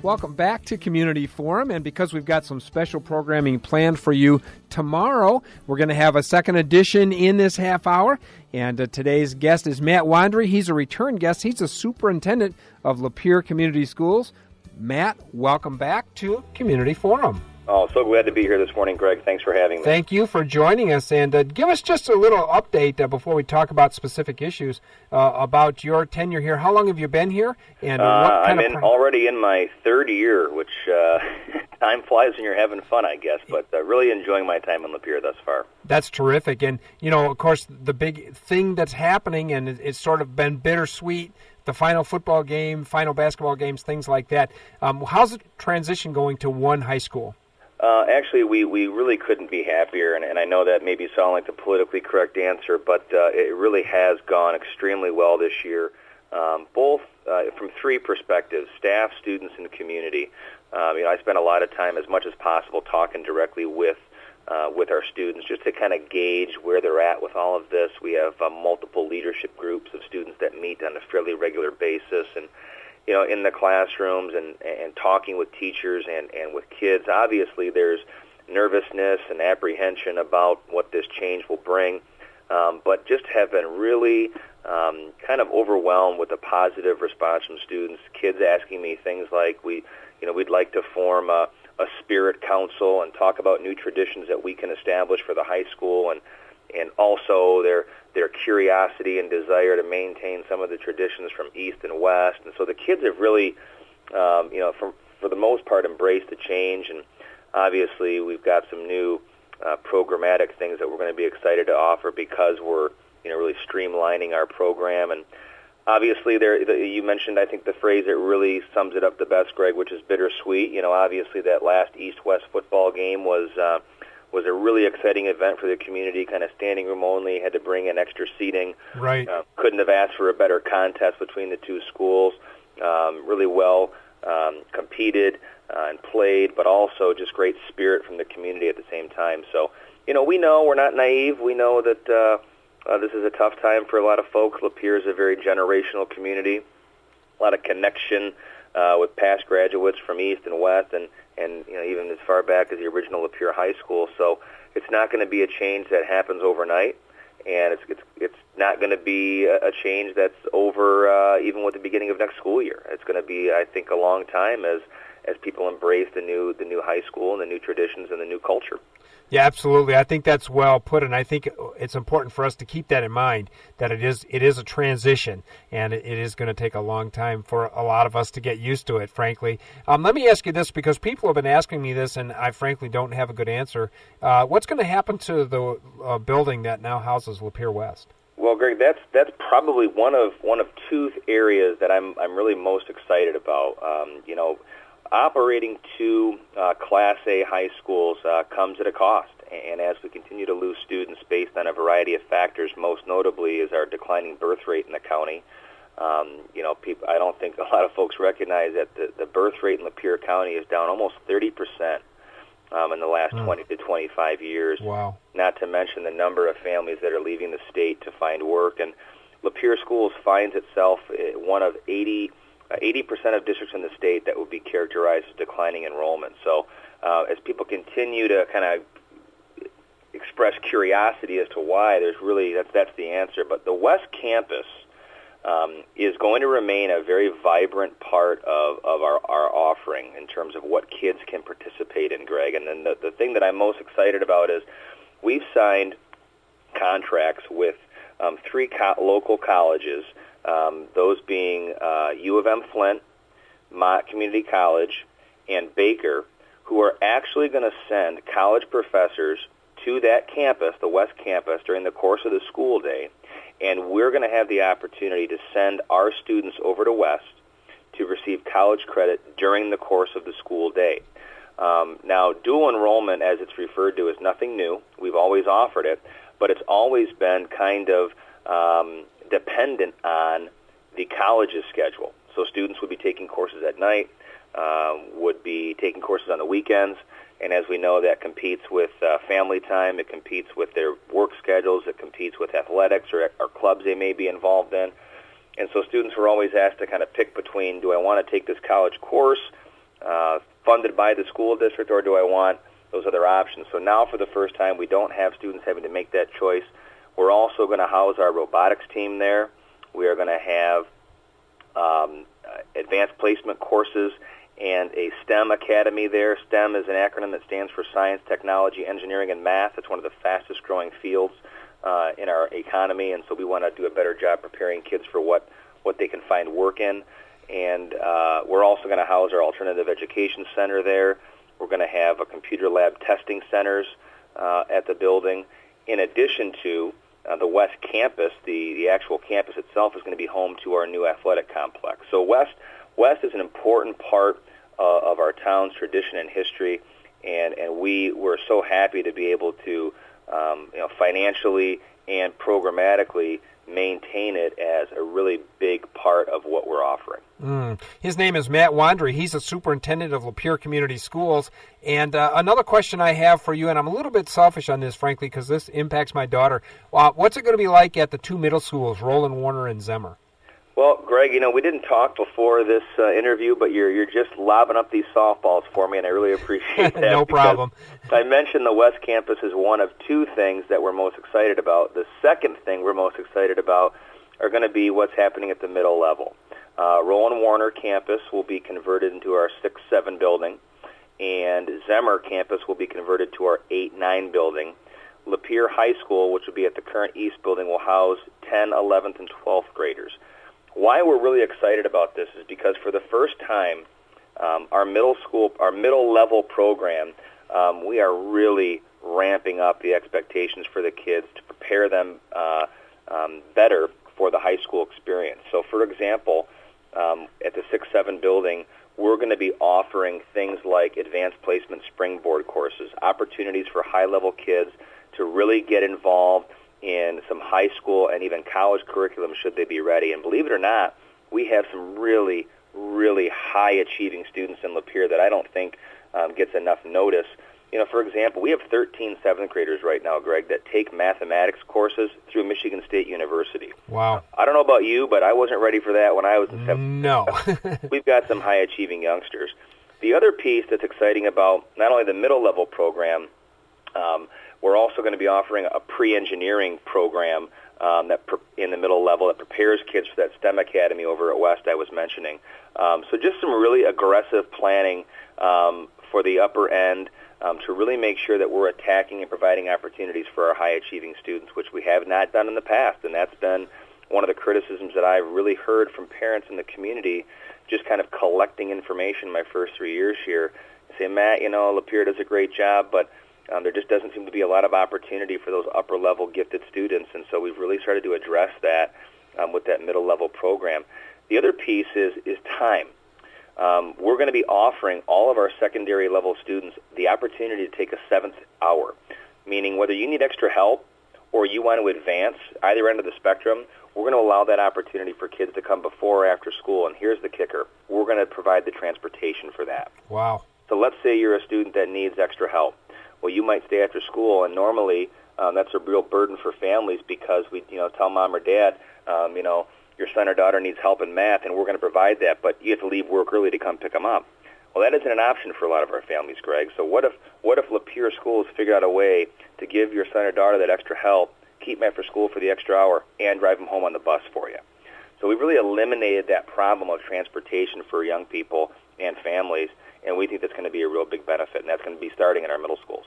Welcome back to Community Forum, and because we've got some special programming planned for you tomorrow, we're going to have a second edition in this half hour, and today's guest is Matt Wandrie. He's a return guest. He's the superintendent of Lapeer Community Schools. Matt, welcome back to Community Forum. Oh, so glad to be here this morning, Greg. Thanks for having me. Thank you for joining us, and give us just a little update before we talk about specific issues about your tenure here. How long have you been here? And what kind I'm already in my third year, which time flies when you're having fun, I guess, but really enjoying my time in Lapeer thus far. That's terrific, and, you know, of course, the big thing that's happening, and it's sort of been bittersweet, the final football game, final basketball games, things like that. How's the transition going to one high school? Actually, we really couldn't be happier, and I know that maybe sound like the politically correct answer, but it really has gone extremely well this year, both from three perspectives: staff, students, and community. I spent a lot of time, as much as possible, talking directly with our students, just to kind of gauge where they're at with all of this. We have multiple leadership groups of students that meet on a fairly regular basis, and in the classrooms and talking with teachers and with kids. Obviously, there's nervousness and apprehension about what this change will bring, but just have been really kind of overwhelmed with the positive response from students. Kids asking me things like, we'd like to form a spirit council and talk about new traditions that we can establish for the high school, and also their curiosity and desire to maintain some of the traditions from East and West. And so the kids have really, for the most part, embraced the change. And obviously we've got some new programmatic things that we're going to be excited to offer because we're really streamlining our program. And obviously you mentioned, I think, the phrase that really sums it up the best, Greg, which is bittersweet. Obviously that last East-West football game was a really exciting event for the community, kind of standing room only, had to bring in extra seating. Right. Couldn't have asked for a better contest between the two schools. Really well competed and played, but also just great spirit from the community at the same time. So, we know we're not naive. We know that this is a tough time for a lot of folks. Lapeer is a very generational community, a lot of connection with past graduates from East and West, and even as far back as the original Lapeer High School. So it's not going to be a change that happens overnight, and it's not going to be a change that's over even with the beginning of next school year. It's going to be, I think, a long time as people embrace the new high school and the new traditions and the new culture. Yeah, absolutely. I think that's well put, and I think it's important for us to keep that in mind, that it is a transition, and it is going to take a long time for a lot of us to get used to it, frankly. Let me ask you this, because people have been asking me this, and I frankly don't have a good answer. What's going to happen to the building that now houses Lapeer West? Well, Greg, that's probably one of two areas that I'm really most excited about. Operating two Class A high schools comes at a cost, and as we continue to lose students based on a variety of factors, most notably is our declining birth rate in the county. I don't think a lot of folks recognize that the birth rate in Lapeer County is down almost 30% in the last 20 to 25 years. Wow. Not to mention the number of families that are leaving the state to find work. And Lapeer Schools finds itself one of 80% of districts in the state that would be characterized as declining enrollment. So as people continue to kind of express curiosity as to why, that's the answer. But the West Campus is going to remain a very vibrant part of our offering in terms of what kids can participate in, Greg. And then the thing that I'm most excited about is we've signed contracts with three local colleges, those being U of M Flint, Mott Community College, and Baker, who are actually going to send college professors to that campus, the West Campus, during the course of the school day, and we're going to have the opportunity to send our students over to West to receive college credit during the course of the school day. Now, dual enrollment, as it's referred to, is nothing new. We've always offered it, but it's always been kind of dependent on the college's schedule. So students would be taking courses at night, would be taking courses on the weekends, and as we know, that competes with family time, it competes with their work schedules, it competes with athletics or clubs they may be involved in. And so students were always asked to kind of pick between, do I want to take this college course funded by the school district, or do I want those other options? So now for the first time, we don't have students having to make that choice. We're also going to house our robotics team there. We are going to have advanced placement courses and a STEM academy there. STEM is an acronym that stands for science, technology, engineering, and math. It's one of the fastest growing fields in our economy, and so we want to do a better job preparing kids for what they can find work in. And we're also going to house our alternative education center there. We're going to have a computer lab testing centers at the building. In addition to the West campus, the actual campus itself is going to be home to our new athletic complex. So West is an important part of our town's tradition and history, and we were so happy to be able to financially and programmatically maintain it as a really big part of what we're offering. His name is Matt Wandrie. He's a superintendent of Lapeer Community Schools. And another question I have for you, and I'm a little bit selfish on this, frankly, because this impacts my daughter. What's it going to be like at the two middle schools, Roland Warner and Zemmer? Well, Greg, we didn't talk before this interview, but you're just lobbing up these softballs for me, and I really appreciate that. No problem. I mentioned the West Campus is one of two things that we're most excited about. The second thing we're most excited about are going to be what's happening at the middle level. Roland Warner campus will be converted into our 6-7 building, and Zemmer campus will be converted to our 8-9 building. Lapeer High School, which will be at the current East building, will house 10th, 11th, and 12th graders. Why we're really excited about this is because for the first time, our middle level program, we are really ramping up the expectations for the kids to prepare them better for the high school experience. So, for example, at the 6-7 building, we're going to be offering things like advanced placement springboard courses, opportunities for high-level kids to really get involved in some high school and even college curriculum should they be ready. And believe it or not, we have some really, really high-achieving students in Lapeer that I don't think gets enough notice. For example, we have 13 7th graders right now, Greg, that take mathematics courses through Michigan State University. Wow. I don't know about you, but I wasn't ready for that when I was in 7th. No. We've got some high-achieving youngsters. The other piece that's exciting about not only the middle-level program, we're also going to be offering a pre-engineering program in the middle level that prepares kids for that STEM academy over at West I was mentioning. So just some really aggressive planning for the upper end to really make sure that we're attacking and providing opportunities for our high-achieving students, which we have not done in the past. And that's been one of the criticisms that I've really heard from parents in the community, just kind of collecting information my first 3 years here. Say, Matt, Lapeer does a great job, but there just doesn't seem to be a lot of opportunity for those upper-level gifted students, and so we've really started to address that with that middle-level program. The other piece is time. We're going to be offering all of our secondary-level students the opportunity to take a 7th hour, meaning whether you need extra help or you want to advance either end of the spectrum, we're going to allow that opportunity for kids to come before or after school, and here's the kicker. We're going to provide the transportation for that. Wow. So let's say you're a student that needs extra help. Well, you might stay after school, and normally that's a real burden for families because we, tell mom or dad, your son or daughter needs help in math, and we're going to provide that, but you have to leave work early to come pick them up. Well, that isn't an option for a lot of our families, Greg. So what if Lapeer Schools figure out a way to give your son or daughter that extra help, keep them after school for the extra hour, and drive them home on the bus for you? So we've really eliminated that problem of transportation for young people and families, and we think that's going to be a real big benefit, and that's going to be starting in our middle schools.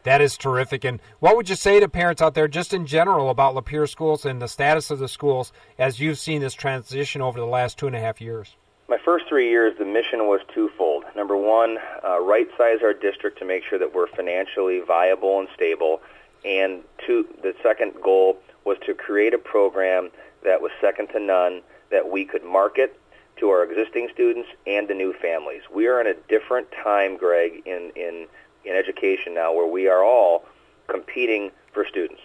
That is terrific. And what would you say to parents out there just in general about Lapeer schools and the status of the schools as you've seen this transition over the last 2.5 years? My first 3 years, the mission was twofold. Number one, right-size our district to make sure that we're financially viable and stable. And two, the second goal was to create a program that was second to none, that we could market to our existing students and the new families. We are in a different time, Greg, in education now where we are all competing for students.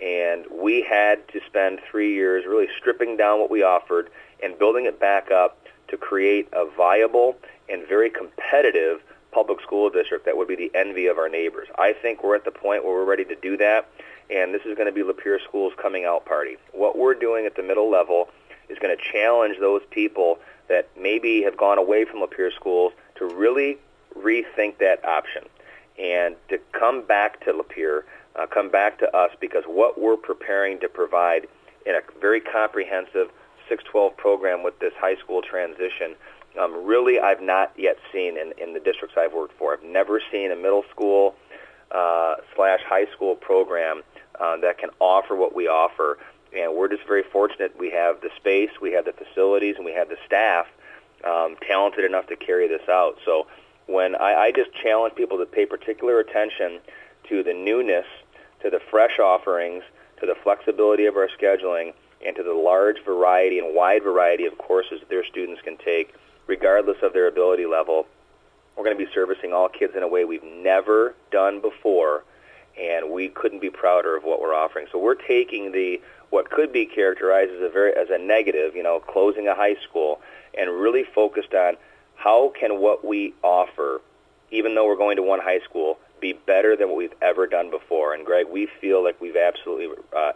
And we had to spend 3 years really stripping down what we offered and building it back up to create a viable and very competitive public school district that would be the envy of our neighbors. I think we're at the point where we're ready to do that, and this is going to be Lapeer Schools' coming out party. What we're doing at the middle level is going to challenge those people that maybe have gone away from Lapeer Schools to really rethink that option and to come back to Lapeer, come back to us, because what we're preparing to provide in a very comprehensive 6-12 program with this high school transition, really I've not yet seen in the districts I've worked for. I've never seen a middle school / high school program that can offer what we offer. And we're just very fortunate. We have the space, we have the facilities, and we have the staff talented enough to carry this out. So when I just challenge people to pay particular attention to the newness, to the fresh offerings, to the flexibility of our scheduling, and to the large variety and wide variety of courses that their students can take, regardless of their ability level. We're going to be servicing all kids in a way we've never done before, and we couldn't be prouder of what we're offering. So we're taking what could be characterized as a negative, closing a high school, and really focused on how can what we offer, even though we're going to one high school, be better than what we've ever done before. And Greg, we feel like we've absolutely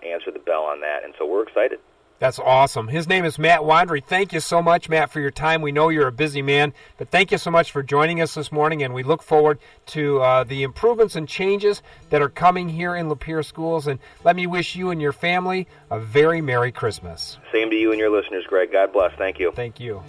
answered the bell on that, and so we're excited. That's awesome. His name is Matt Wandrie. Thank you so much, Matt, for your time. We know you're a busy man, but thank you so much for joining us this morning, and we look forward to the improvements and changes that are coming here in Lapeer schools. And let me wish you and your family a very Merry Christmas. Same to you and your listeners, Greg. God bless. Thank you. Thank you.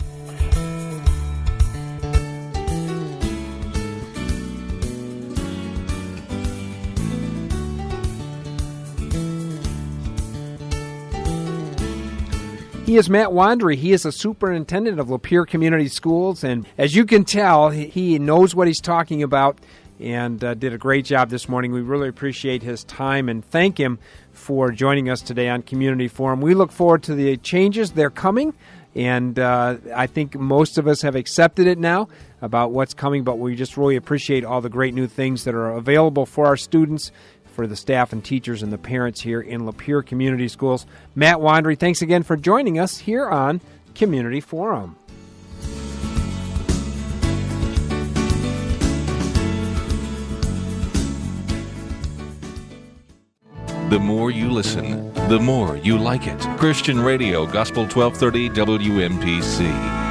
He is Matt Wandrie. He is a superintendent of Lapeer Community Schools, and as you can tell, he knows what he's talking about and did a great job this morning. We really appreciate his time and thank him for joining us today on Community Forum. We look forward to the changes. They're coming, and I think most of us have accepted it now about what's coming, but we just really appreciate all the great new things that are available for our students, for the staff and teachers and the parents here in Lapeer Community Schools. Matt Wandrie, thanks again for joining us here on Community Forum. The more you listen, the more you like it. Christian Radio, Gospel 1230 WMPC.